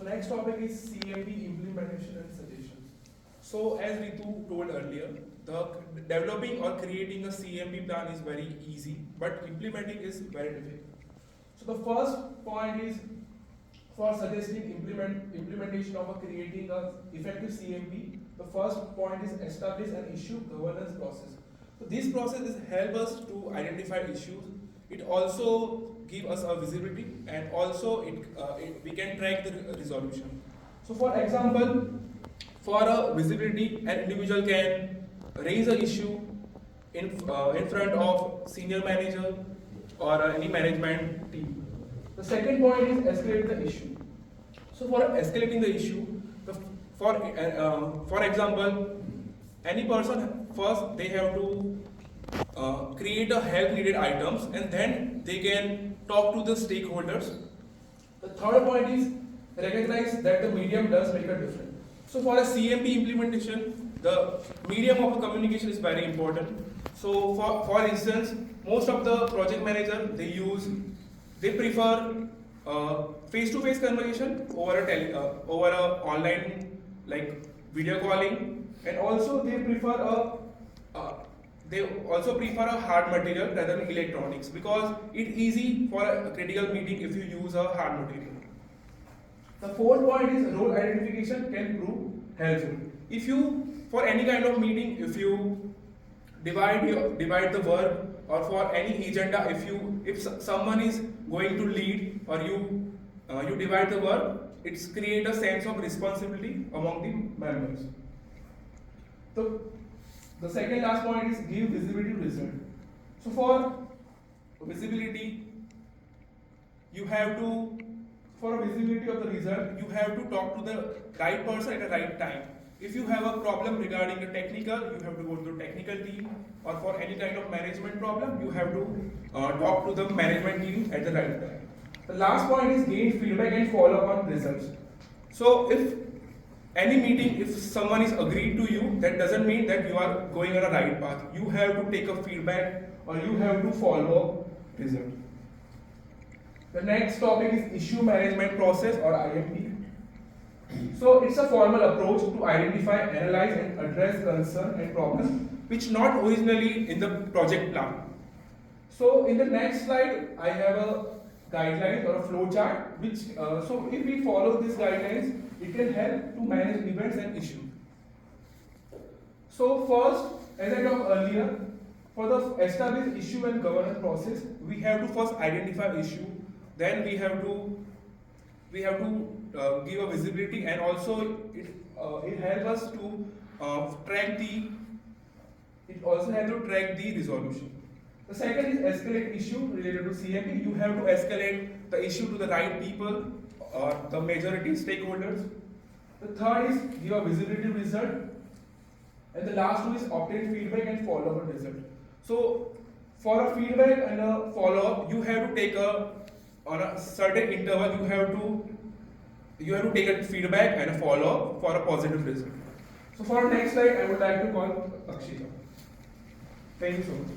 next topic is CMP implementation and suggestions. So as Ritu told earlier, the developing or creating a CMP plan is very easy, but implementing is very difficult. So the first point is for suggesting implementation of creating a effective CMP. The first point is establish an issue governance process. So this process is help us to identify issues. It also give us a visibility, and also we can track the resolution. So for example, for a visibility, an individual can raise an issue in front of senior manager or any management team. The second point is escalate the issue. So for escalating the issue, for example, any person first they have to create a help needed items, and then they can talk to the stakeholders. The third point is recognize that the medium does make a difference. So for a CMP implementation, the medium of communication is very important. So for instance, most of the project manager they prefer face-to-face conversation over a online like video calling, and also they also prefer a hard material rather than electronics, because it's easy for a critical meeting if you use a hard material. The fourth point is role identification can prove helpful. If you, for any kind of meeting, if you divide the work, or for any agenda, if someone is going to lead, or you divide the work, it's create a sense of responsibility among the members. The second last point is give visibility to result. So for visibility, for a visibility of the result, you have to talk to the right person at the right time. If you have a problem regarding the technical, you have to go to the technical team, or for any kind of management problem, you have to talk to the management team at the right time. The last point is gain feedback and follow up on results. So if any meeting, if someone is agreed to you, that doesn't mean that you are going on a right path. You have to take a feedback, or you have to follow up result. The next topic is issue management process, or IMP. So it's a formal approach to identify, analyze and address concern and problems which not originally in the project plan. So in the next slide, I have a guideline or a flow chart, which so if we follow these guidelines, it can help to manage events and issues. So first, as I talked earlier, for the established issue and governance process, we have to first identify issue, then we have to give a visibility, and also it helps us to track the resolution. The second is escalate issue related to CMP. You have to escalate the issue to the right people or the majority stakeholders. The third is give a visibility result, and the last one is obtain feedback and follow up result. So for a feedback and a follow up, you have to take on a certain interval. You have to take a feedback and a follow up for a positive result. So for our next slide, I would like to call Akshita. Thank you so much.